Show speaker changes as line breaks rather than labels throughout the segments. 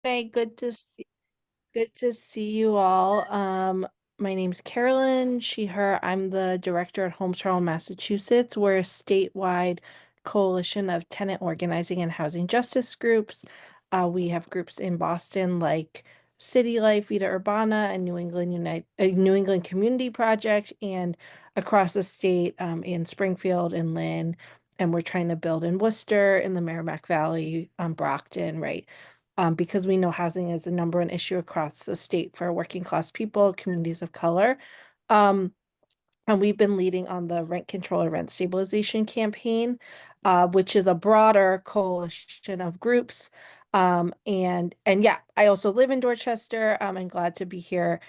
Hey, good to see you all. My name's Carolyn, she, her. I'm the director at Homes for All Massachusetts. We're a statewide coalition of tenant organizing and housing justice groups. We have groups in Boston like City Life, Vida Urbana, and New England Community Project, and across the state, in Springfield and Lynn. And we're trying to build in Worcester, in the Merrimack Valley, Brockton, right? Because we know housing is a number one issue across the state for working class people, communities of color. Um, and we've been leading on the rent control or rent stabilization campaign, which is a broader coalition of groups. And yeah, I also live in Dorchester. I'm glad to be here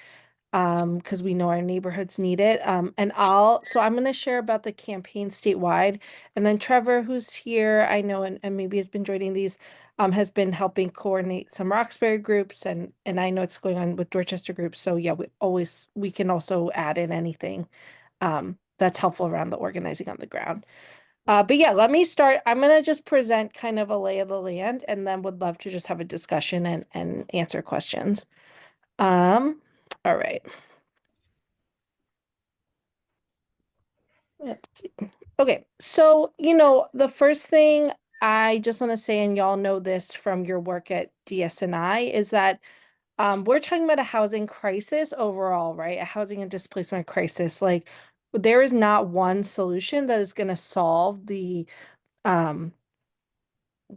because we know our neighborhoods need it. So I'm going to share about the campaign statewide. And then Trevor, who's here, I know, and maybe has been joining these, has been helping coordinate some Roxbury groups, and I know it's going on with Dorchester groups. So yeah, we can also add in anything that's helpful around the organizing on the ground. But yeah, let me start. I'm going to just present kind of a lay of the land, and then would love to just have a discussion and answer questions. Um, all right. Let's see. Okay, so the first thing I just want to say, and y'all know this from your work at DSNI, is that we're talking about a housing crisis overall, right? A housing and displacement crisis. Like, there is not one solution that is going to solve um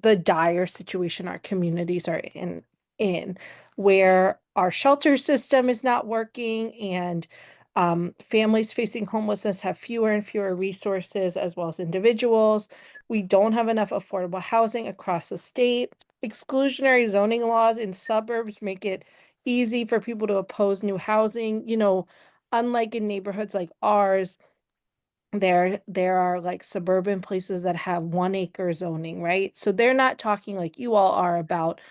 the dire situation our communities are in where our shelter system is not working, and families facing homelessness have fewer and fewer resources, as well as individuals. We don't have enough affordable housing across the state. Exclusionary zoning laws in suburbs make it easy for people to oppose new housing. Unlike in neighborhoods like ours, there are like suburban places that have 1 acre zoning, right? So they're not talking like you all are about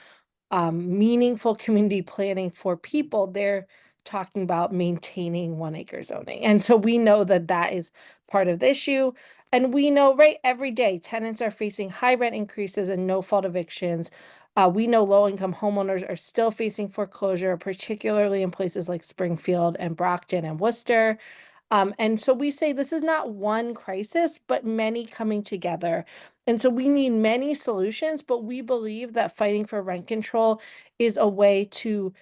meaningful community planning for people. They're talking about maintaining 1 acre zoning. And so we know that that is part of the issue. And we know, right, every day tenants are facing high rent increases and no fault evictions. We know low income homeowners are still facing foreclosure, particularly in places like Springfield and Brockton and Worcester. And so we say this is not one crisis, but many coming together. And so we need many solutions, but we believe that fighting for rent control is a way to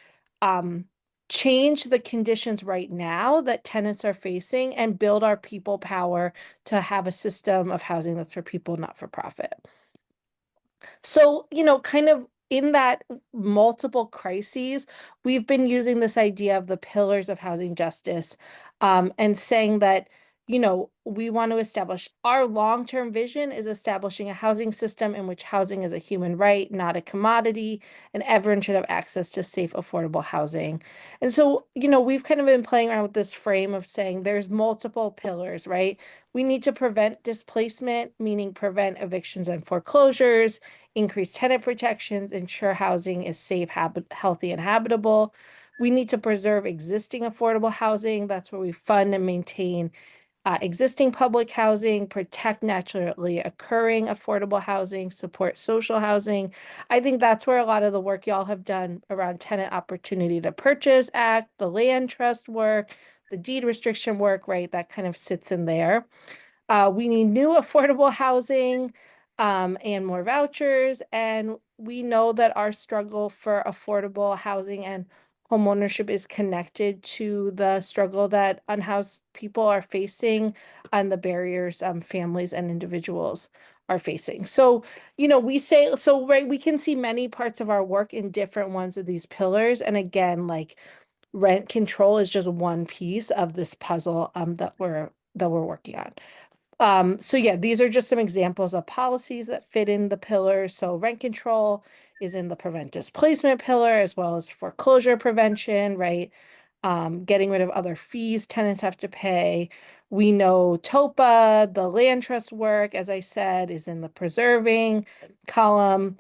um, change the conditions right now that tenants are facing and build our people power to have a system of housing that's for people, not for profit. So, kind of in that multiple crises, we've been using this idea of the pillars of housing justice, and saying that, we want to establish our long-term vision is establishing a housing system in which housing is a human right, not a commodity, and everyone should have access to safe, affordable housing. And so, we've kind of been playing around with this frame of saying there's multiple pillars, right? We need to prevent displacement, meaning prevent evictions and foreclosures, increase tenant protections, ensure housing is safe, healthy, and habitable. We need to preserve existing affordable housing. That's where we fund and maintain existing public housing, protect naturally occurring affordable housing, support social housing. I think that's where a lot of the work y'all have done around Tenant Opportunity to Purchase Act, the land trust work, the deed restriction work, right? That kind of sits in there. We need new affordable housing, and more vouchers. And we know that our struggle for affordable housing and homeownership is connected to the struggle that unhoused people are facing and the barriers families and individuals are facing. So, we say, so, right, we can see many parts of our work in different ones of these pillars. And again, like rent control is just one piece of this puzzle that we're working on. So yeah, these are just some examples of policies that fit in the pillars. So rent control is in the prevent displacement pillar, as well as foreclosure prevention, right? Getting rid of other fees tenants have to pay. We know TOPA, the land trust work, as I said, is in the preserving column.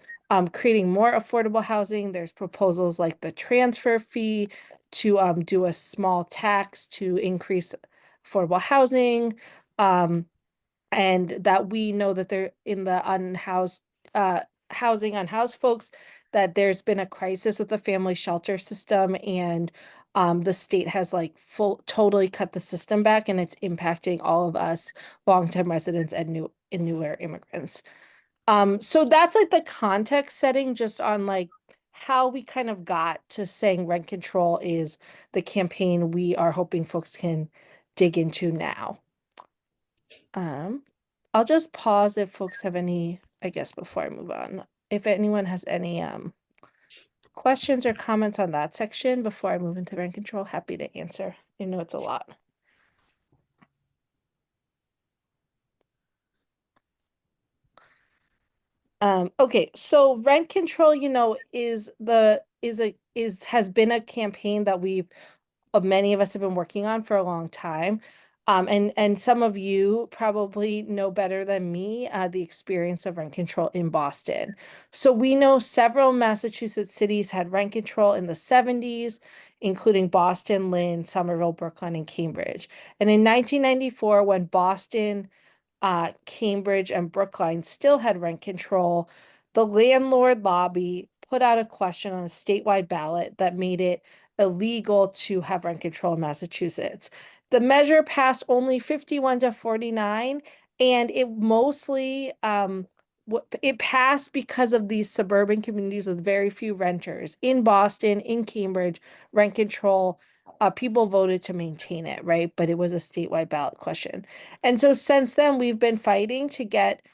Creating more affordable housing. There's proposals like the transfer fee to do a small tax to increase affordable housing. Um, and that we know that they're in the unhoused housing unhoused folks that there's been a crisis with the family shelter system, and the state has like totally cut the system back, and it's impacting all of us longtime residents and newer immigrants. So that's like the context setting just on like how we kind of got to saying rent control is the campaign we are hoping folks can dig into now. Um, I'll just pause if folks have any, I guess, before I move on. If anyone has any questions or comments on that section before I move into rent control, happy to answer. I know it's a lot. Okay, so rent control, has been a campaign that many of us have been working on for a long time. And some of you probably know better than me, the experience of rent control in Boston. So we know several Massachusetts cities had rent control in the 70s, including Boston, Lynn, Somerville, Brookline, and Cambridge. And in 1994, when Boston, Cambridge, and Brookline still had rent control, the landlord lobby put out a question on a statewide ballot that made it illegal to have rent control in Massachusetts. The measure passed only 51 to 49, and it mostly it passed because of these suburban communities with very few renters. In Boston, in Cambridge, rent control, people voted to maintain it, right? But it was a statewide ballot question. And so since then, we've been fighting to get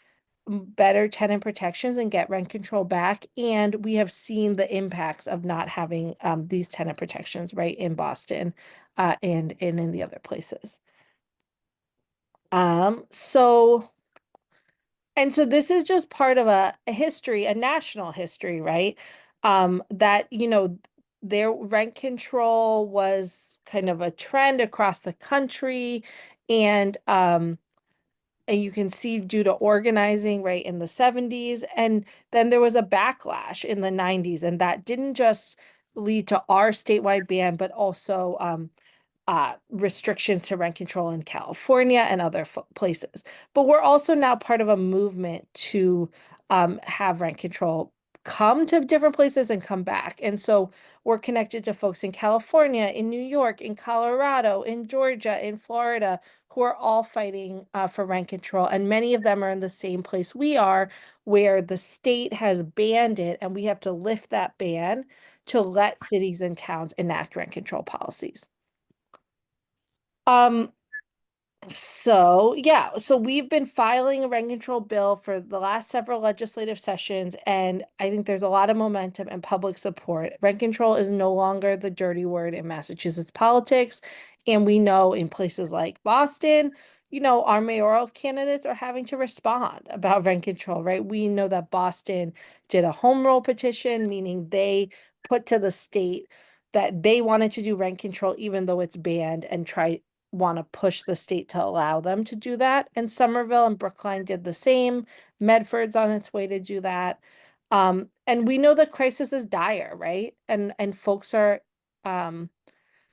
better tenant protections and get rent control back. And we have seen the impacts of not having these tenant protections, right, in Boston, and in the other places. So this is just part of a history, a national history, right? That, their rent control was kind of a trend across the country. And you can see due to organizing right in the 70s, and then there was a backlash in the 90s, and that didn't just lead to our statewide ban, but also restrictions to rent control in California and other places. But we're also now part of a movement to have rent control come to different places and come back. And so we're connected to folks in California, in New York, in Colorado, in Georgia, in Florida, who are all fighting for rent control. And many of them are in the same place we are, where the state has banned it, and we have to lift that ban to let cities and towns enact rent control policies. Um, so we've been filing a rent control bill for the last several legislative sessions, and I think there's a lot of momentum and public support. Rent control is no longer the dirty word in Massachusetts politics, and we know in places like Boston, our mayoral candidates are having to respond about rent control, right? We know that Boston did a home rule petition, meaning they put to the state that they wanted to do rent control even though it's banned, and want to push the state to allow them to do that. And Somerville and Brookline did the same. Medford's on its way to do that. And we know the crisis is dire, right? And folks are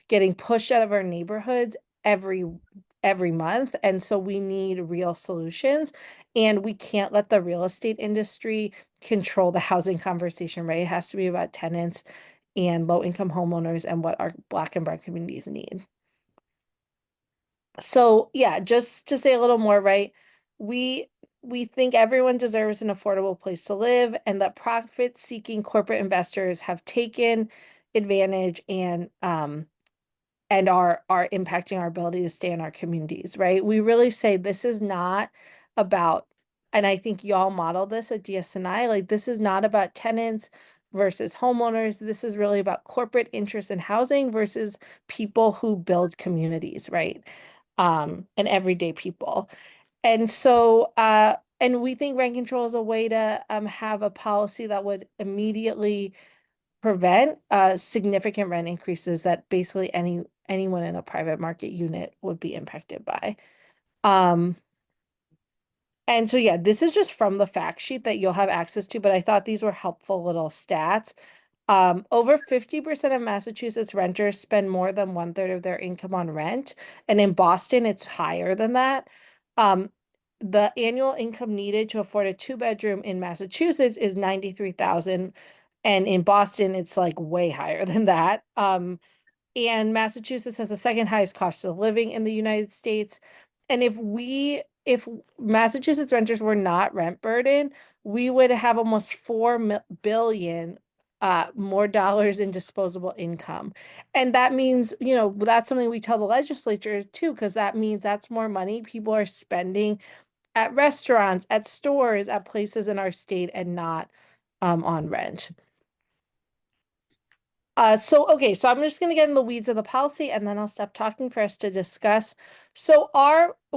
getting pushed out of our neighborhoods every month. And so we need real solutions. And we can't let the real estate industry control the housing conversation, right? It has to be about tenants and low-income homeowners and what our Black and brown communities need. So yeah, just to say a little more, right? We we think everyone deserves an affordable place to live, and that profit-seeking corporate investors have taken advantage and are impacting our ability to stay in our communities, right? We really say this is not about, and I think y'all model this at DSNI, like this is not about tenants versus homeowners. This is really about corporate interest in housing versus people who build communities, right? And everyday people. And so, and we think rent control is a way to have a policy that would immediately prevent significant rent increases that basically anyone in a private market unit would be impacted by. Um, and so, yeah, this is just from the fact sheet that you'll have access to, but I thought these were helpful little stats. Over 50% of Massachusetts renters spend more than 1/3 of their income on rent, and in Boston, it's higher than that. Um, the annual income needed to afford a two-bedroom in Massachusetts is 93,000, And in Boston, it's like way higher than that. And Massachusetts has the second highest cost of living in the United States. And if Massachusetts renters were not rent burdened, we would have almost 4 billion more dollars in disposable income. And that means, that's something we tell the legislature too, because that means that's more money people are spending at restaurants, at stores, at places in our state and not on rent. So I'm just gonna get in the weeds of the policy and then I'll stop talking for us to discuss. So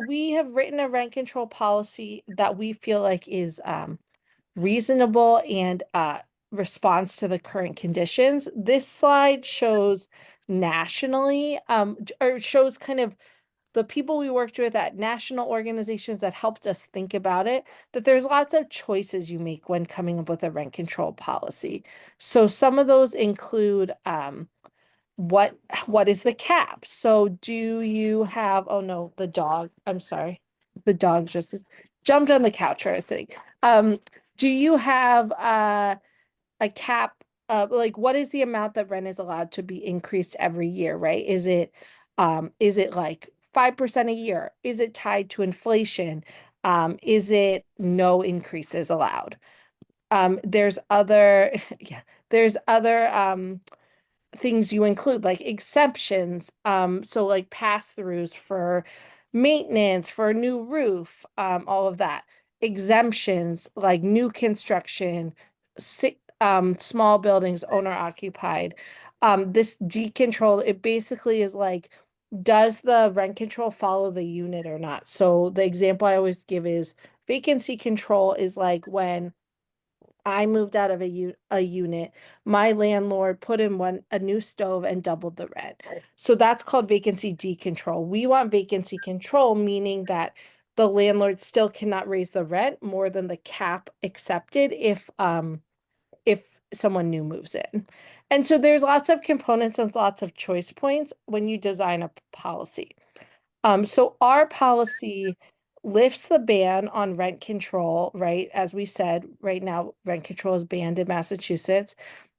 we have written a rent control policy that we feel like is reasonable and response to the current conditions. This slide shows nationally, or shows kind of the people we worked with at national organizations that helped us think about it, that there's lots of choices you make when coming up with a rent control policy. So some of those include what is the cap? So do you have, oh no, the dog, I'm sorry. The dog just jumped on the couch where I was sitting. Do you have a cap, like what is the amount that rent is allowed to be increased every year, right? Is it like 5% a year? Is it tied to inflation? Is it no increases allowed? There's other, yeah, there's other things you include, like exceptions, so like pass-throughs for maintenance, for a new roof, all of that. Exemptions, like new construction, small buildings, owner occupied. This decontrol, it basically is like, does the rent control follow the unit or not? So the example I always give is vacancy control is like when I moved out of a unit. My landlord put in a new stove and doubled the rent. So that's called vacancy decontrol. We want vacancy control, meaning that the landlord still cannot raise the rent more than the cap accepted if someone new moves in. And so there's lots of components and lots of choice points when you design a policy. So our policy lifts the ban on rent control, right? As we said, right now, rent control is banned in Massachusetts.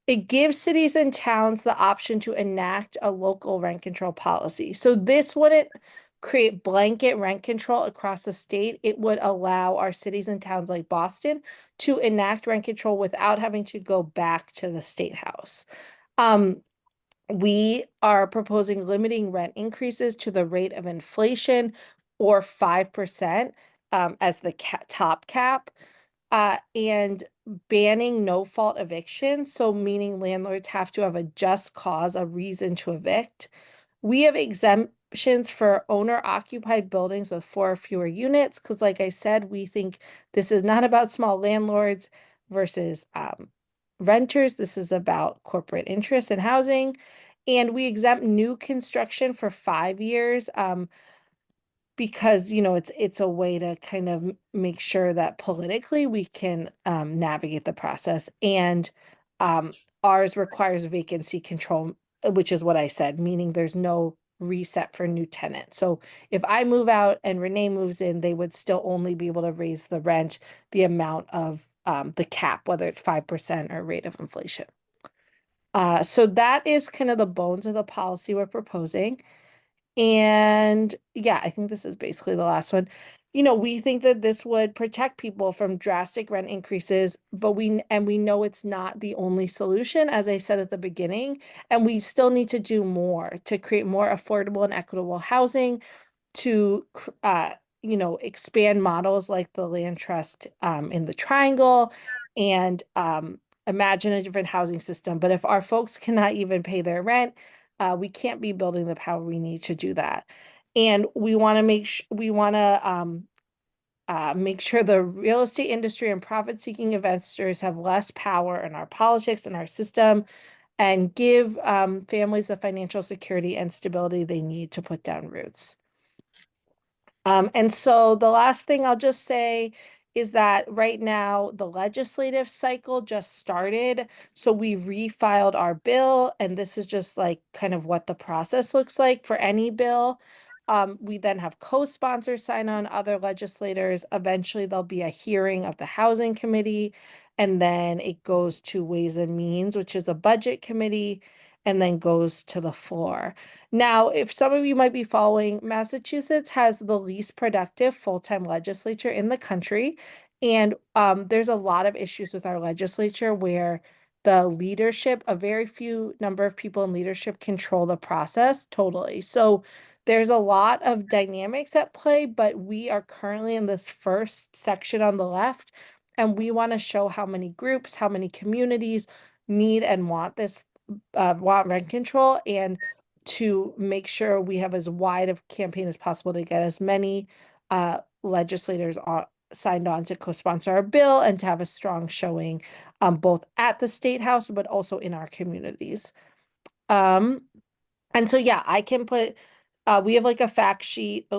It gives cities and towns the option to enact a local rent control policy. So this wouldn't create blanket rent control across the state. It would allow our cities and towns like Boston to enact rent control without having to go back to the state house. We are proposing limiting rent increases to the rate of inflation or 5% as the top cap, and banning no fault eviction. So meaning landlords have to have a just cause, a reason to evict. We have exemptions for owner occupied buildings with 4 or fewer units, because like I said, we think this is not about small landlords versus renters. This is about corporate interests in housing. And we exempt new construction for 5 years. Because it's a way to kind of make sure that politically we can navigate the process. And ours requires vacancy control, which is what I said, meaning there's no reset for new tenants. So if I move out and Renee moves in, they would still only be able to raise the rent the amount of the cap, whether it's 5% or rate of inflation. So that is kind of the bones of the policy we're proposing. And yeah, I think this is basically the last one. We think that this would protect people from drastic rent increases, but we know it's not the only solution, as I said at the beginning, and we still need to do more to create more affordable and equitable housing, to expand models like the land trust in the triangle, and imagine a different housing system. But if our folks cannot even pay their rent, we can't be building the power we need to do that. And we want to make sure the real estate industry and profit-seeking investors have less power in our politics and our system, and give families the financial security and stability they need to put down roots. And so the last thing I'll just say is that right now the legislative cycle just started. So we refiled our bill, and this is just like kind of what the process looks like for any bill. We then have co-sponsors sign on, other legislators. Eventually there'll be a hearing of the Housing Committee, and then it goes to Ways and Means, which is a budget committee, and then goes to the floor. Now, if some of you might be following, Massachusetts has the least productive full-time legislature in the country. And there's a lot of issues with our legislature where the leadership, a very few number of people in leadership control the process totally. So there's a lot of dynamics at play, but we are currently in this first section on the left, and we want to show how many groups, how many communities need and want this, want rent control, and to make sure we have as wide of campaign as possible to get as many legislators signed on to co-sponsor our bill and to have a strong showing both at the state house but also in our communities. And so yeah, I can put we have like a fact sheet.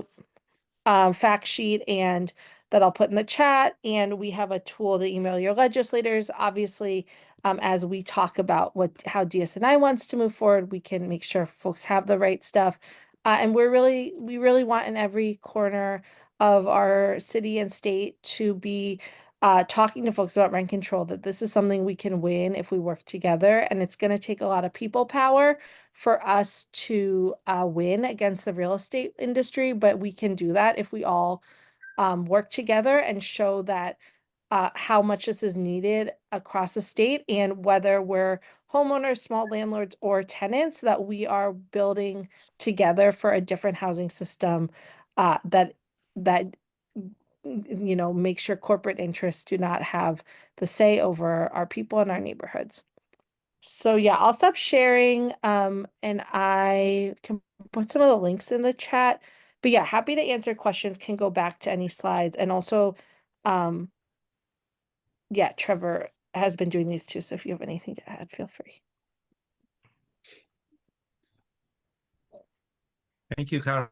Fact sheet and that I'll put in the chat. And we have a tool to email your legislators. Obviously, as we talk about how DSNI wants to move forward, we can make sure folks have the right stuff. And we really want in every corner of our city and state to be talking to folks about rent control, that this is something we can win if we work together. And it's going to take a lot of people power for us to win against the real estate industry, but we can do that if we all work together and show that how much this is needed across the state, and whether we're homeowners, small landlords, or tenants, that we are building together for a different housing system that make sure corporate interests do not have the say over our people and our neighborhoods. So yeah, I'll stop sharing and I can put some of the links in the chat. But yeah, happy to answer questions, can go back to any slides. And also, yeah, Trevor has been doing these too. So if you have anything to add, feel free.
Thank you, Carol.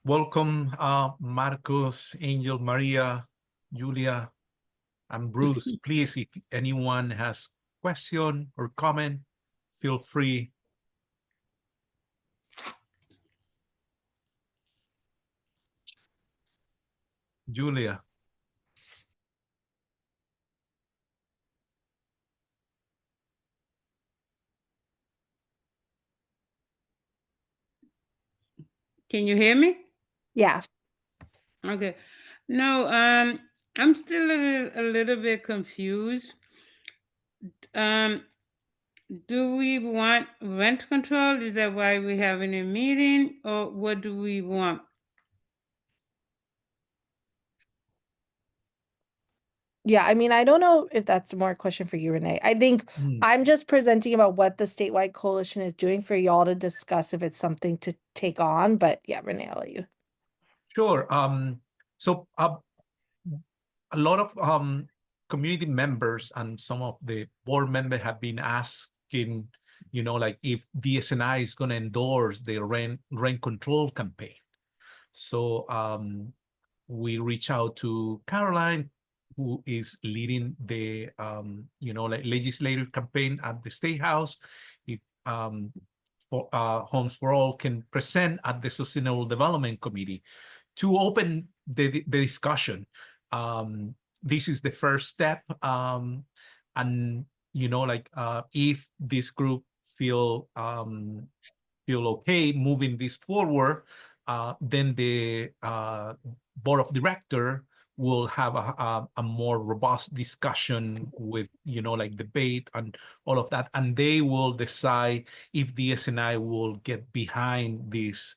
Welcome, Marcos, Angel, Maria, Julia, and Bruce. Please, if anyone has question or comment, feel free. Julia.
Can you hear me?
Yeah.
Okay. No, I'm still a little bit confused. Do we want rent control? Is that why we're having a meeting, or what do we want?
Yeah, I mean, I don't know if that's more a question for you, Renee. I think I'm just presenting about what the statewide coalition is doing for y'all to discuss if it's something to take on. But yeah, Renee, I'll let you.
Sure. So a lot of community members and some of the board members have been asking, like if DSNI is going to endorse the rent control campaign. So we reach out to Caroline, who is leading the like legislative campaign at the State House. If for Homes for All can present at the Sustainable Development Committee to open the discussion. This is the first step, and if this group feel okay moving this forward, then the board of director will have a more robust discussion with like debate and all of that, and they will decide if the DSNI will get behind this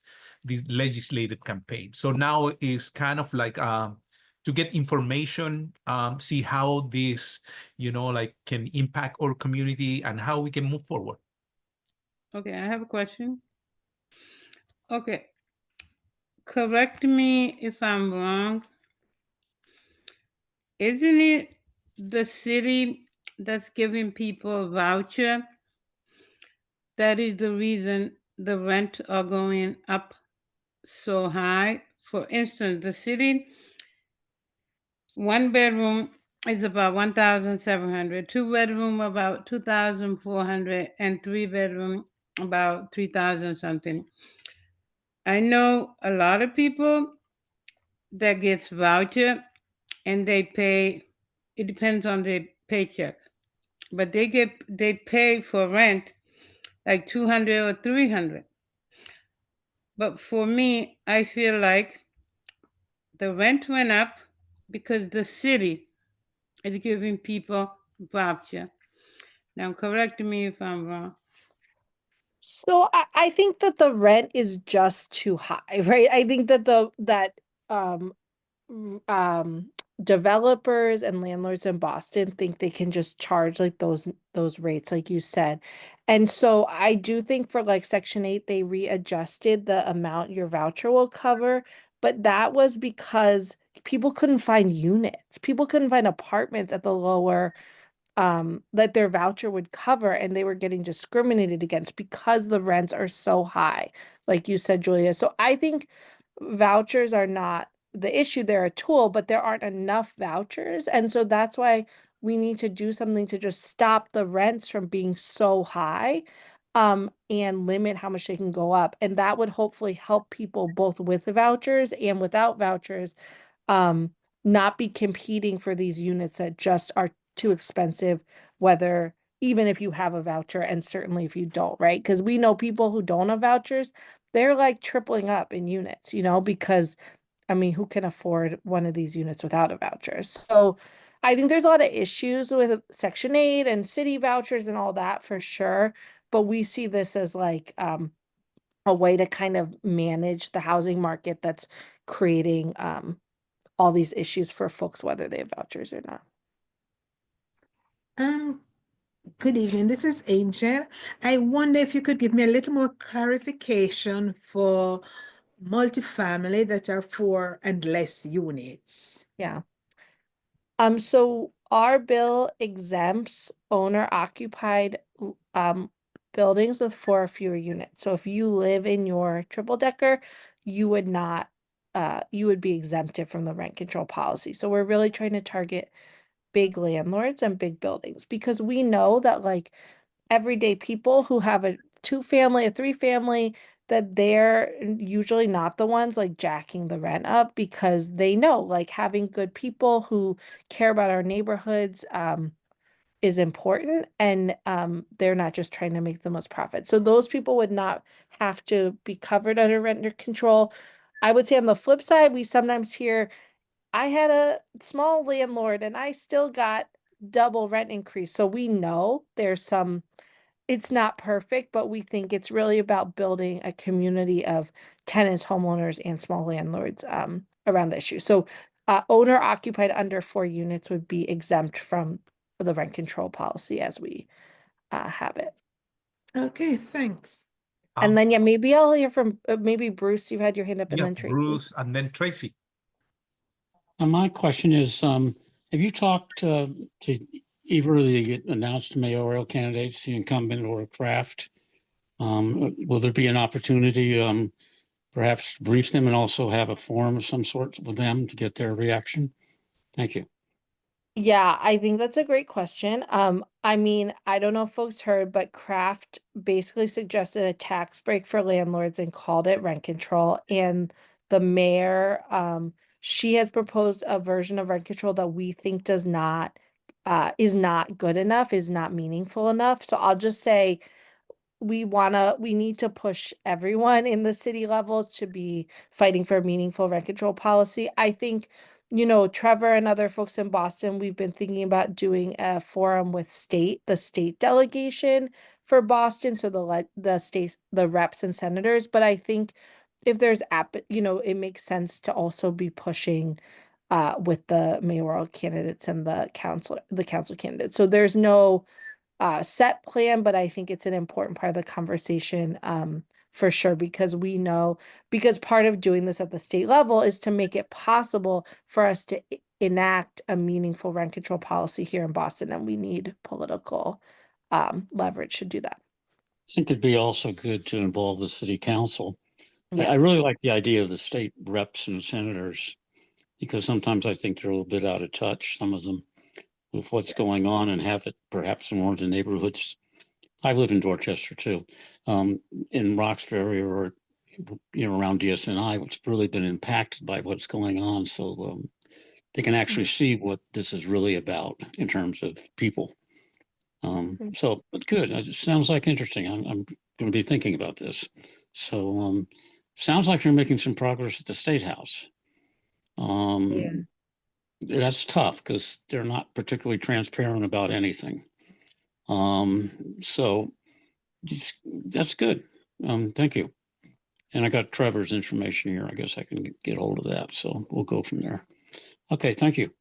legislative campaign. So now is kind of like to get information, see how this like can impact our community and how we can move forward.
Okay, I have a question. Okay, correct me if I'm wrong. Isn't it the city that's giving people a voucher? That is the reason the rent are going up so high. For instance, the city, one bedroom is about 1,700, two bedroom about 2,400, and three bedroom about 3,000 something. I know a lot of people that gets voucher and they pay it depends on their paycheck, but they pay for rent like 200 or 300. But for me, I feel like the rent went up because the city is giving people voucher. Now, correct me if I'm wrong.
So I think that the rent is just too high, right? I think that um um developers and landlords in Boston think they can just charge like those rates like you said. And so I do think for like Section 8 they readjusted the amount your voucher will cover, but that was because people couldn't find units. People couldn't find apartments at the lower that their voucher would cover, and they were getting discriminated against because the rents are so high, like you said, Julia. So I think vouchers are not the issue. They're a tool, but there aren't enough vouchers. And so that's why we need to do something to just stop the rents from being so high, and limit how much they can go up. And that would hopefully help people both with vouchers and without vouchers, um, not be competing for these units that just are too expensive, whether even if you have a voucher and certainly if you don't, right? Because we know people who don't have vouchers, they're like tripling up in units, because I mean, who can afford one of these units without a voucher? So I think there's a lot of issues with Section 8 and city vouchers and all that for sure. But we see this as like a way to kind of manage the housing market that's creating all these issues for folks, whether they have vouchers or not.
Um, Good evening. This is Angel. I wonder if you could give me a little more clarification for multifamily that are 4 and less units.
Yeah. So our bill exempts owner occupied buildings with 4 or fewer units. So if you live in your triple decker, you would not you would be exempted from the rent control policy. So we're really trying to target big landlords and big buildings because we know that like everyday people who have a two family, a three family, that they're usually not the ones like jacking the rent up because they know like having good people who care about our neighborhoods is important, and they're not just trying to make the most profit. So those people would not have to be covered under rent control. I would say on the flip side, we sometimes hear I had a small landlord and I still got double rent increase. So we know there's some, it's not perfect, but we think it's really about building a community of tenants, homeowners, and small landlords around the issue. So owner occupied under 4 units would be exempt from the rent control policy as we have it.
Okay, thanks.
And
Um,
then, yeah, maybe I'll hear from maybe Bruce, you've had your hand up, and
yeah,
then Tracy.
Bruce and then Tracy.
My question is, have you talked to either the announced mayoral candidates, the incumbent or Kraft? Will there be an opportunity, perhaps to brief them and also have a forum of some sort with them to get their reaction? Thank you.
Yeah, I think that's a great question. I mean, I don't know if folks heard, but Kraft basically suggested a tax break for landlords and called it rent control. And the mayor, she has proposed a version of rent control that we think is not good enough, is not meaningful enough. So I'll just say we need to push everyone in the city level to be fighting for a meaningful rent control policy. I think, Trevor and other folks in Boston, we've been thinking about doing a forum with the state delegation for Boston, so the reps and senators. But I think if there's it makes sense to also be pushing with the mayoral candidates and the council candidates. So there's no set plan, but I think it's an important part of the conversation for sure because part of doing this at the state level is to make it possible for us to enact a meaningful rent control policy here in Boston, and we need political leverage to do that.
I think it'd be also good to involve the city council.
Yeah.
I really like the idea of the state reps and senators because sometimes I think they're a little bit out of touch, some of them, with what's going on and have it perhaps in one of the neighborhoods. I live in Dorchester too, in Roxbury or around DSNI, which has really been impacted by what's going on. So they can actually see what this is really about in terms of people. So, but good. It sounds like interesting. I'm going to be thinking about this. So, sounds like you're making some progress at the State House. That's tough because they're not particularly transparent about anything. So that's good. Thank you. And I got Trevor's information here. I guess I can get hold of that. So we'll go from there. Okay, thank you.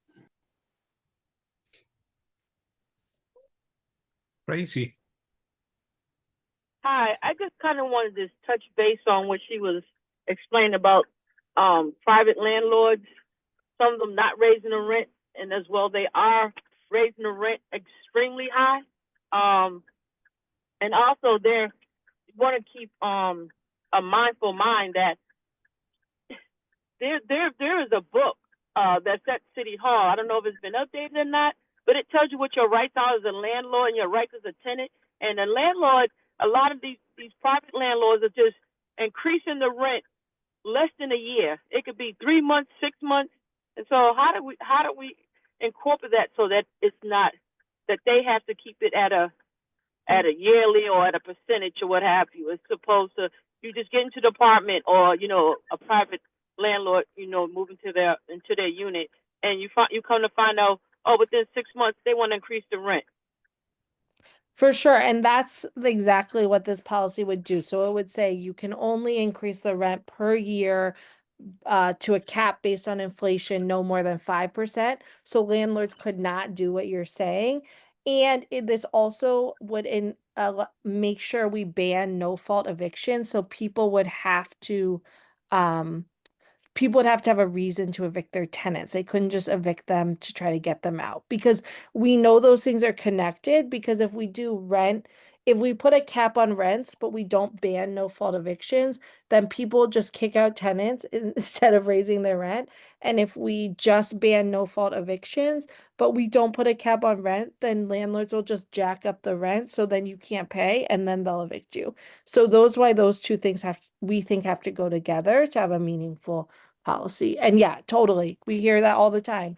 Crazy.
Hi, I just kind of wanted to touch base on what she was explaining about private landlords, some of them not raising the rent, and as well they are raising the rent extremely high. And also they want to keep a mindful mind that there is a book that's at City Hall. I don't know if it's been updated or not, but it tells you what your rights are as a landlord and your rights as a tenant. And the landlord, a lot of these private landlords are just increasing the rent less than a year. It could be 3 months, 6 months. And so how do we incorporate that so that it's not that they have to keep it at a yearly or at a percentage or what have you? It's supposed to you just get into the apartment or a private landlord move into their unit and you come to find out within 6 months they want to increase the rent.
For sure. And that's exactly what this policy would do. So it would say you can only increase the rent per year to a cap based on inflation, no more than 5%. So landlords could not do what you're saying. And this also would make sure we ban no fault eviction. So people would have to have a reason to evict their tenants. They couldn't just evict them to try to get them out because we know those things are connected. Because if we put a cap on rents, but we don't ban no fault evictions, then people just kick out tenants instead of raising their rent. And if we just ban no fault evictions, but we don't put a cap on rent, then landlords will just jack up the rent. So then you can't pay and then they'll evict you. So why those two things we think have to go together to have a meaningful policy. And yeah, totally. We hear that all the time.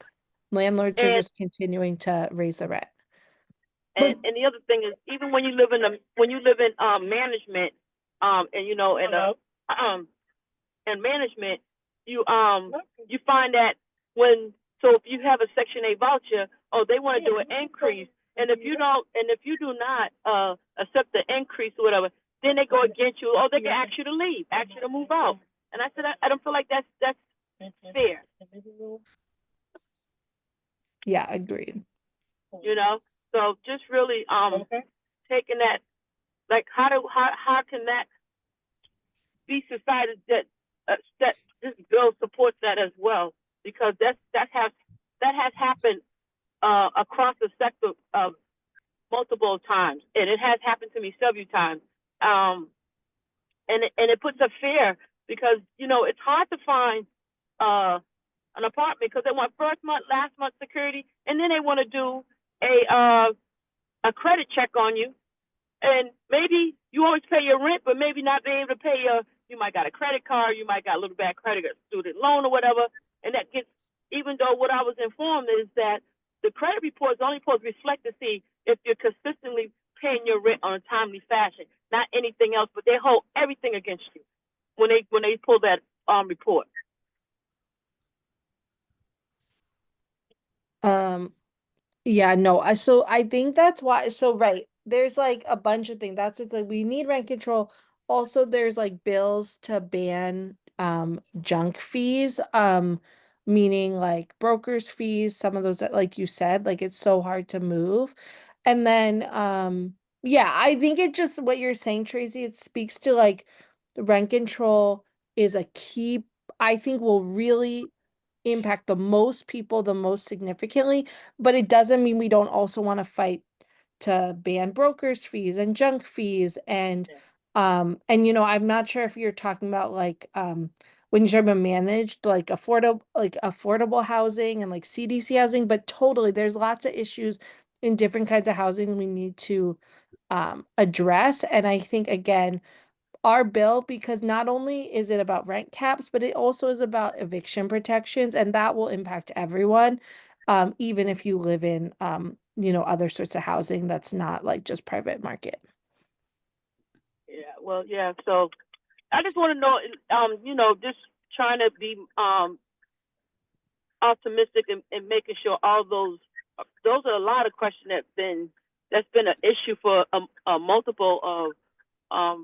Landlords are just continuing to raise the rent.
And the other thing is, even when you live in management, and management, you find that if you have a Section 8 voucher, they want to do an increase, and if you do not accept the increase or whatever, then they go against you. They can ask you to leave, ask you to move out. And I said I don't feel like that's fair.
Yeah, agreed.
So just really taking that, like how can that be society that this bill supports that as well, because that has happened across the sector multiple times, and it has happened to me several times, and it puts a fear because it's hard to find an apartment because they want first month, last month security, and then they want to do a credit check on you, and maybe you always pay your rent, but maybe not be able to pay you might got a credit card, you might got a little bad credit, a student loan or whatever, and that gets, even though what I was informed is that the credit report is only supposed to reflect to see if you're consistently paying your rent on a timely fashion, not anything else, but they hold everything against you when they pull that report.
Yeah, no, I think that's why, right, there's like a bunch of things. That's what's like, we need rent control. Also, there's like bills to ban junk fees, meaning like brokers fees, some of those that, like you said, like it's so hard to move. And then yeah, I think it just what you're saying, Tracy, it speaks to like rent control is a key, I think will really impact the most people the most significantly, but it doesn't mean we don't also want to fight to ban brokers fees and junk fees and I'm not sure if you're talking about like when you're talking about managed like affordable housing and like CDC housing, but totally there's lots of issues in different kinds of housing we need to address. And I think again our bill, because not only is it about rent caps, but it also is about eviction protections, and that will impact everyone, even if you live in, other sorts of housing that's not like just private market.
Yeah, well, yeah. So I just want to know, just trying to be optimistic and making sure all those are a lot of questions that's been an issue for a multiple of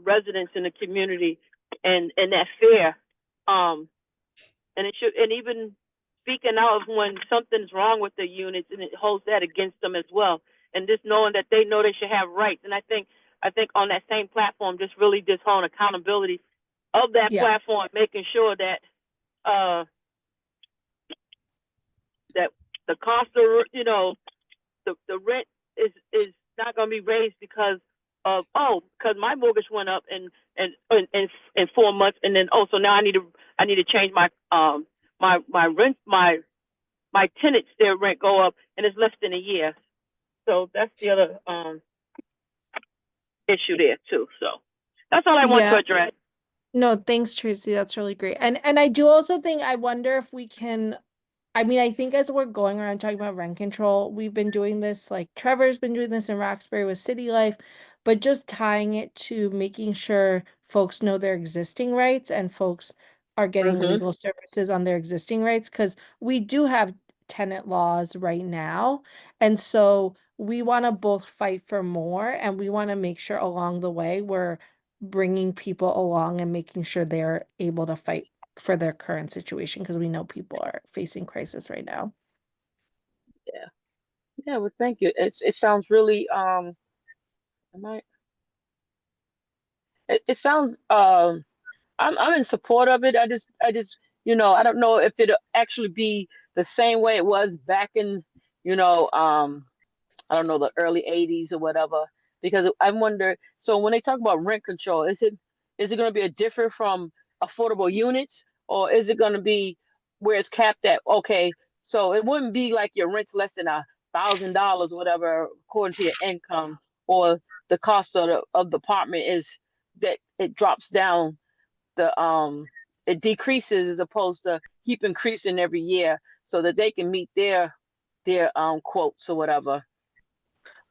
residents in the community, and that fear, and it should, and even speaking out of when something's wrong with the units, and it holds that against them as well, and just knowing that they know they should have rights. And I think on that same platform, just really just holding accountability of that
Yeah.
platform, making sure that that the cost of the rent is not going to be raised because of because my mortgage went up in 4 months, and then so now I need to change my my rent, my tenants, their rent go up, and it's less than a year. So that's the other issue there too. So that's all I want to
Yeah.
address.
No, thanks, Tracy. That's really great. And I do also think, I wonder if we can, I mean, I think as we're going around talking about rent control, we've been doing this, like Trevor's been doing this in Roxbury with City Life, but just tying it to making sure folks know their existing rights and folks are getting legal services on their existing rights, because we do have tenant laws right now. And so we want to both fight for more, and we want to make sure along the way we're bringing people along and making sure they're able to fight for their current situation, because we know people are facing crisis right now.
Yeah, well, thank you. It sounds really am I it sounds I'm in support of it. I just I don't know if it'll actually be the same way it was back in I don't know, the early 80s or whatever, because I wonder, so when they talk about rent control, is it going to be a different from affordable units, or is it going to be where it's capped at, okay, so it wouldn't be like your rent's less than $1,000 or whatever according to your income, or the cost of the apartment is that it drops down, the it decreases as opposed to keep increasing every year so that they can meet their quotes or whatever.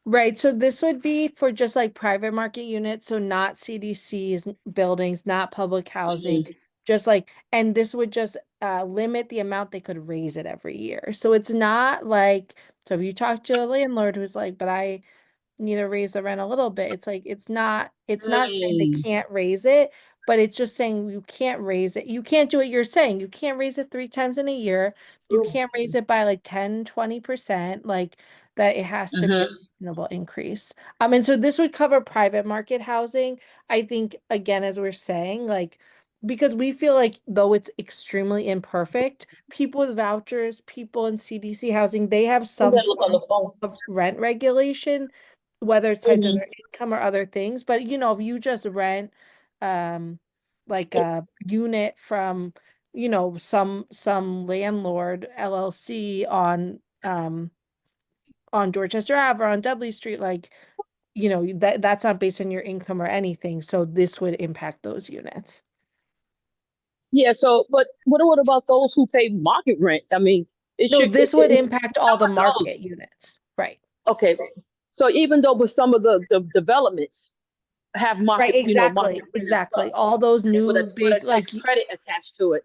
Right. So this would be for just like private market units, so not CDC's buildings, not public housing, just like, and this would just limit the amount they could raise it every year. So it's not like, so if you talk to a landlord who's like, but I need to raise the rent a little bit, it's like, it's not saying they can't raise it, but it's just saying you can't raise it. You can't do what you're saying. You can't raise it 3 times in a year. You can't raise it by like 10-20%, like that. It has to be a reasonable increase. And so this would cover private market housing. I think, again, as we're saying, like, because we feel like though it's extremely imperfect, people with vouchers, people in CDC housing, they have some
Look on
form
the phone.
of rent regulation, whether it's tied to their income or other things. But if you just rent like a unit from some landlord LLC on Dorchester Ave or on Dudley Street, like that's not based on your income or anything, so this would impact those units.
Yeah, so but what about those who pay market rent? I mean,
No, this would
it
impact all the
cover those.
market units, right?
Okay. So even though with some of the developments have
Right,
market,
exactly,
market rent and stuff,
exactly. All those
with
new
a
big, like,
tax credit attached to it.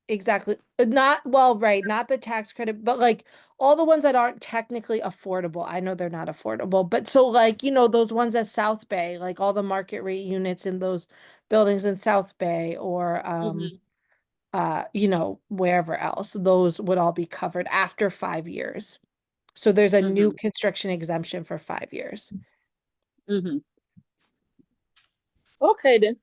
exactly. Not, well, right, not the tax credit, but like all the ones that aren't technically affordable. I know they're not affordable, but so like, those ones at South Bay, like all the market rate units in those buildings in South Bay, or wherever else, those would all be covered after 5 years. So there's a new construction exemption for 5 years.
Okay then.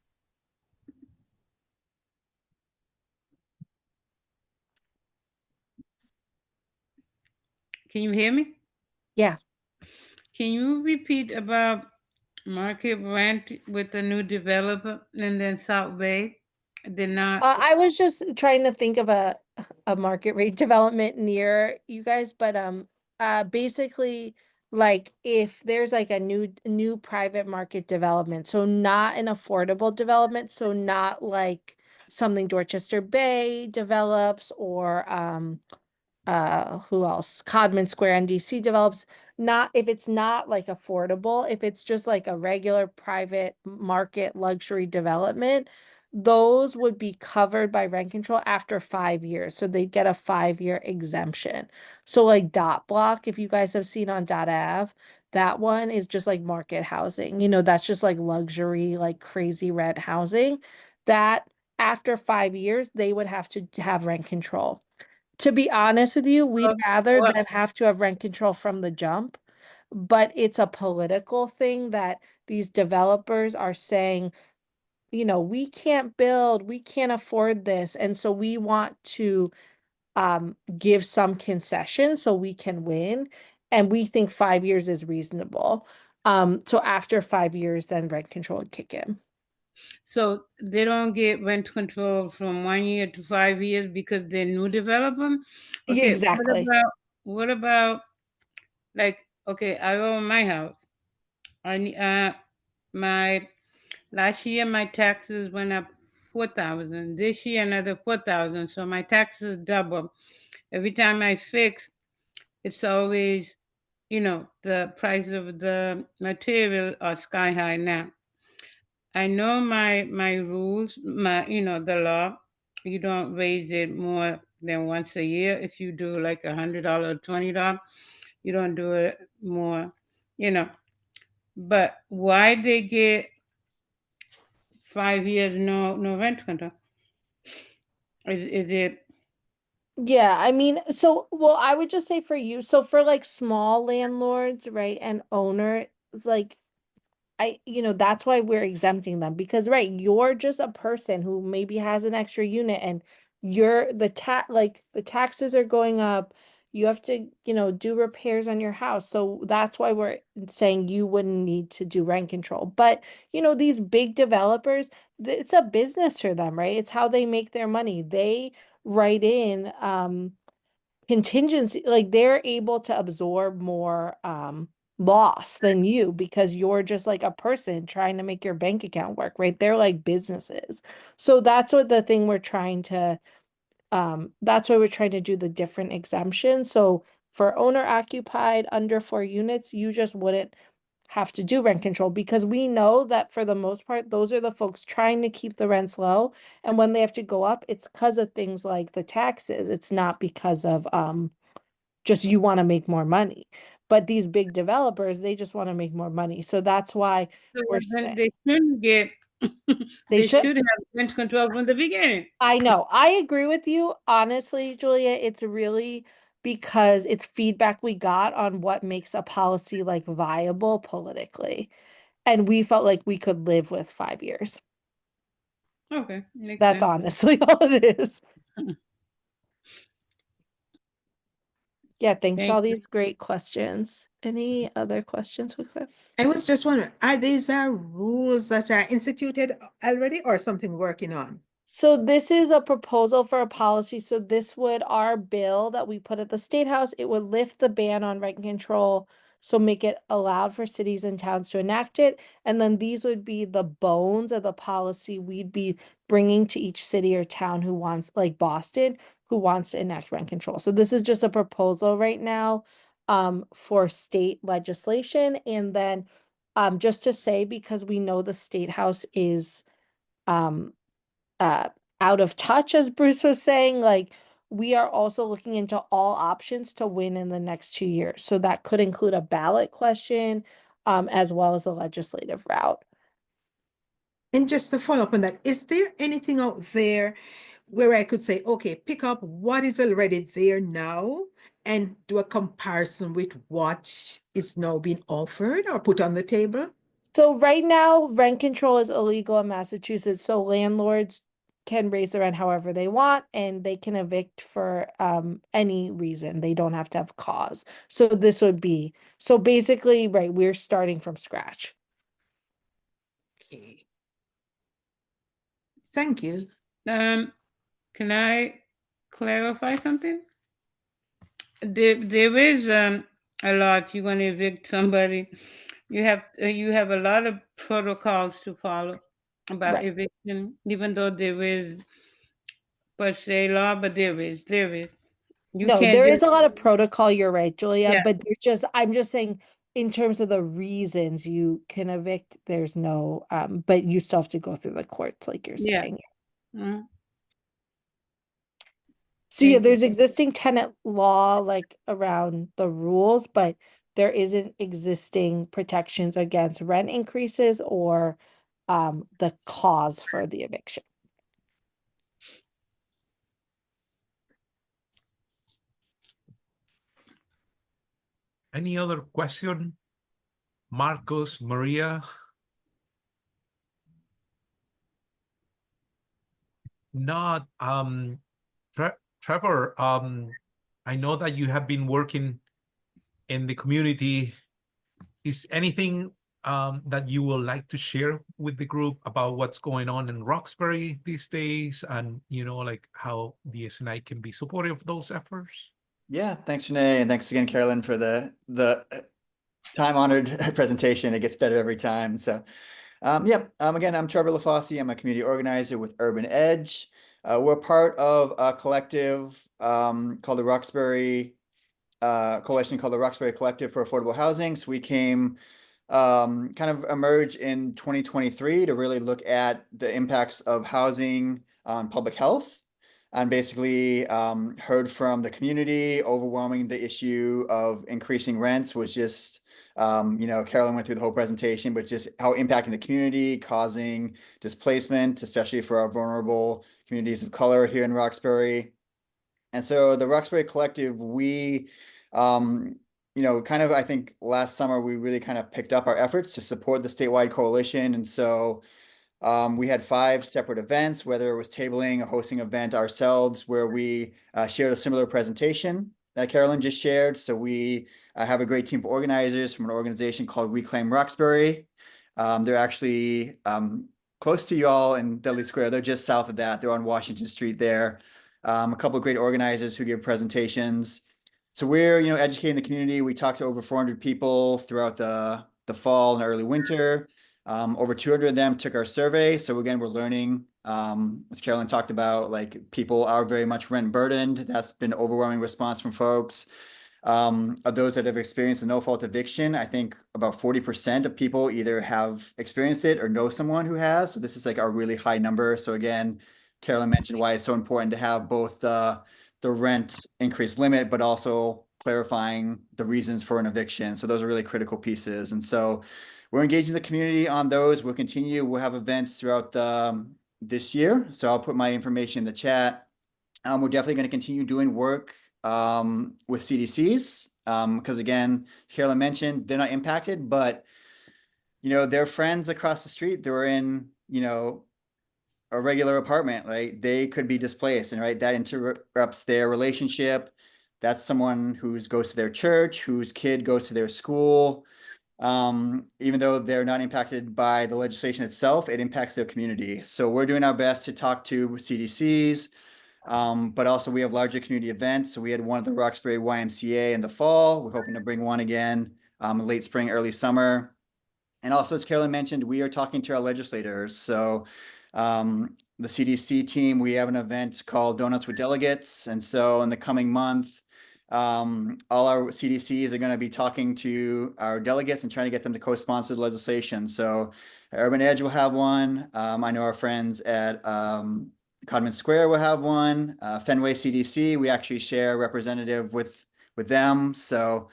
Can you hear me?
Yeah.
Can you repeat about market rent with the new developer and then South Bay? I did not.
I was just trying to think of a market rate development near you guys, but basically like if there's like a new private market development, so not an affordable development, so not like something Dorchester Bay develops or who else? Codman Square NDC develops. Not if it's not like affordable, if it's just like a regular private market luxury development, those would be covered by rent control after 5 years. So they get a 5-year exemption. So like Dot Block, if you guys have seen on Dot Ave, that one is just like market housing. That's just like luxury, like crazy rent housing. That after 5 years, they would have to have rent control. To be honest with you, we'd rather
What?
them have to have rent control from the jump, but it's a political thing that these developers are saying, we can't build, we can't afford this, and so we want to give some concession so we can win, and we think 5 years is reasonable. So after 5 years, then rent control would kick in.
So they don't get rent control from 1 year to 5 years because they're new development.
Yeah,
Okay,
exactly.
what about like okay, I own my house. My last year my taxes went up 4,000. This year another 4,000. So my taxes double. Every time I fix, it's always the price of the material are sky high now. I know my rules, the law. You don't raise it more than once a year. If you do like $100, $20, you don't do it more, you know. But why they get 5 years no rent control? Is it
Yeah, I mean, so well, I would just say for you, so for like small landlords, right, and owner, it's like that's why we're exempting them because, right, you're just a person who maybe has an extra unit and you're the taxes are going up. You have to, do repairs on your house. So that's why we're saying you wouldn't need to do rent control. But, these big developers, it's a business for them, right? It's how they make their money. They write in contingency, like they're able to absorb more loss than you because you're just like a person trying to make your bank account work, right? They're like businesses. So that's what the thing we're trying to that's why we're trying to do the different exemptions. So for owner occupied under 4 units, you just wouldn't have to do rent control because we know that for the most part, those are the folks trying to keep the rents low. And when they have to go up, it's because of things like the taxes. It's not because of just you want to make more money. But these big developers, they just want to make more money. So that's why
so
we're
then
saying
they shouldn't get
they
they
should.
should have rent control from the beginning.
I know. I agree with you. Honestly, Julia, it's really because it's feedback we got on what makes a policy like viable politically. And we felt like we could live with 5 years.
Okay, makes
That's
sense.
honestly all it is. Yeah, thanks for
Thank
all
you.
these great questions. Any other questions, Wixer?
I was just wondering, are these rules that are instituted already or something working on?
So this is a proposal for a policy. So this would, our bill that we put at the State House, it would lift the ban on rent control. So make it allowed for cities and towns to enact it. And then these would be the bones of the policy we'd be bringing to each city or town who wants, like Boston, who wants to enact rent control. So this is just a proposal right now for state legislation. And then just to say, because we know the State House is um uh out of touch, as Bruce was saying, like we are also looking into all options to win in the next 2 years. So that could include a ballot question, as well as a legislative route.
And just to follow up on that, is there anything out there where I could say, okay, pick up what is already there now and do a comparison with what is now being offered or put on the table?
So right now, rent control is illegal in Massachusetts, so landlords can raise the rent however they want and they can evict for any reason. They don't have to have cause. So this would be, so basically, right, we're starting from scratch.
Okay. Thank you.
Can I clarify something? There is a law. If you're going to evict somebody, you have a lot of protocols to follow about
Right.
eviction, even though there is per se law, but there is. You
No,
can't
there
just
is a lot of protocol, you're right, Julia,
yeah
but I'm just saying in terms of the reasons you can evict, there's no, but you still have to go through the courts, like you're
yeah.
saying.
Mhm.
So yeah,
Thank you.
there's existing tenant law like around the rules, but there isn't existing protections against rent increases or the cause for the eviction.
Any other question? Marcos, Maria? Not, Trevor, I know that you have been working in the community. Is anything that you would like to share with the group about what's going on in Roxbury these days, and like how DSNI can be supportive of those efforts?
Yeah, thanks, Renee, and thanks again, Carolyn, for the time-honored presentation. It gets better every time. So, again, I'm Trevor LaFosse. I'm a community organizer with Urban Edge. We're part of a collective called the Roxbury coalition called the Roxbury Collective for Affordable Housing. So we came kind of emerge in 2023 to really look at the impacts of housing on public health, and basically heard from the community. Overwhelming the issue of increasing rents was just Carolyn went through the whole presentation, but just how impacting the community, causing displacement, especially for our vulnerable communities of color here in Roxbury. And so the Roxbury Collective, we kind of, I think last summer we really kind of picked up our efforts to support the statewide coalition. And so we had 5 separate events, whether it was tabling, a hosting event ourselves, where we shared a similar presentation that Carolyn just shared. So we have a great team of organizers from an organization called Reclaim Roxbury. They're actually close to you all in Dudley Square. They're just south of that. They're on Washington Street there. A couple of great organizers who give presentations. So we're, educating the community. We talked to over 400 people throughout the fall and early winter. Over 200 of them took our survey. So again, we're learning, as Carolyn talked about, like people are very much rent burdened. That's been overwhelming response from folks. Of those that have experienced a no-fault eviction, I think about 40% of people either have experienced it or know someone who has. So this is like a really high number. So again, Carolyn mentioned why it's so important to have both the rent increase limit, but also clarifying the reasons for an eviction. So those are really critical pieces. And so we're engaging the community on those. We'll continue. We'll have events throughout this year. So I'll put my information in the chat. We're definitely going to continue doing work with CDCs because again, Carolyn mentioned, they're not impacted, but their friends across the street, they're in a regular apartment, right? They could be displaced, and right, that interrupts their relationship. That's someone who goes to their church, whose kid goes to their school. Even though they're not impacted by the legislation itself, it impacts their community. So we're doing our best to talk to CDCs, but also we have larger community events. So we had one at the Roxbury YMCA in the fall. We're hoping to bring one again late spring, early summer. And also, as Carolyn mentioned, we are talking to our legislators. So the CDC team, we have an event called Donuts with Delegates. And so in the coming month, all our CDCs are going to be talking to our delegates and trying to get them to co-sponsor the legislation. So Urban Edge will have one. I know our friends at Codman Square will have one. Fenway CDC, we actually share a representative with them. So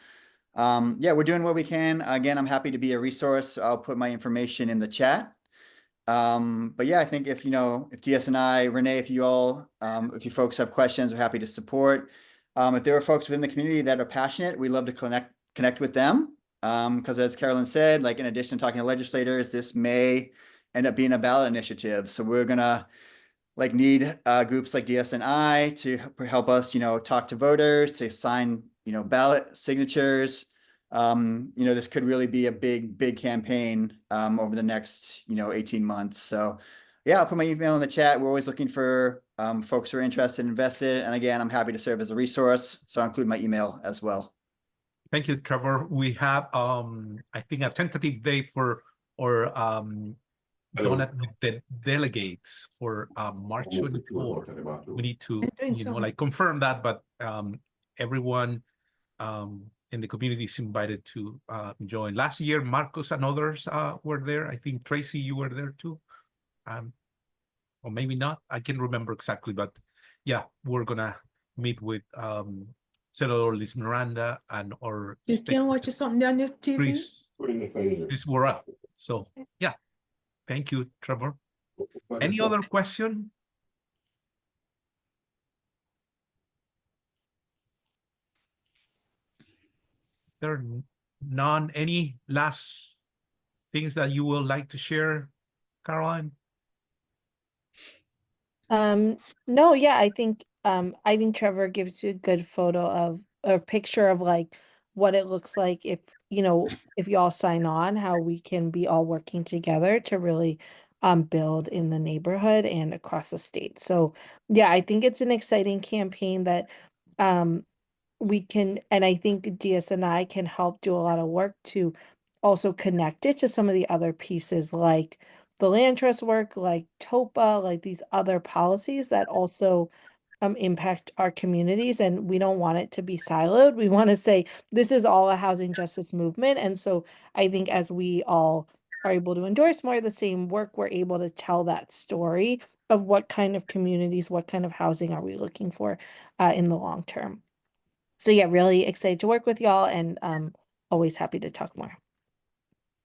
we're doing what we can. Again, I'm happy to be a resource. I'll put my information in the chat. But yeah, I think if DSNI, Renee, if you folks have questions, we're happy to support. If there are folks within the community that are passionate, we love to connect with them. Because as Carolyn said, like in addition to talking to legislators, this may end up being a ballot initiative. So we're gonna need groups like DSNI to help us, talk to voters, to sign, ballot signatures. This could really be a big campaign over the next, 18 months. So yeah, I'll put my email in the chat. We're always looking for folks who are interested and invested. And again, I'm happy to serve as a resource. So I'll include my email as well.
Thank you, Trevor. We have, I think, a tentative date for or donut with the delegates for March 24. We need to, like confirm that, but everyone in the community is invited to join. Last year, Marcos and others were there. I think Tracy, you were there too. Or maybe not. I can't remember exactly, but yeah, we're gonna meet with Senador Liz Miranda and or
You can watch something on your TV.
Chris Wara. So yeah, thank you, Trevor. Any other question? There are none. Any last things that you would like to share, Caroline?
No, yeah, I think Trevor gives you a good photo of a picture of like what it looks like if, if y'all sign on, how we can be all working together to really build in the neighborhood and across the state. So yeah, I think it's an exciting campaign that um we can, and I think DSNI can help do a lot of work to also connect it to some of the other pieces like the land trust work, like TOPA, like these other policies that also impact our communities. And we don't want it to be siloed. We want to say this is all a housing justice movement. And so I think as we all are able to endorse more of the same work, we're able to tell that story of what kind of communities, what kind of housing are we looking for in the long term. So yeah, really excited to work with y'all and always happy to talk more.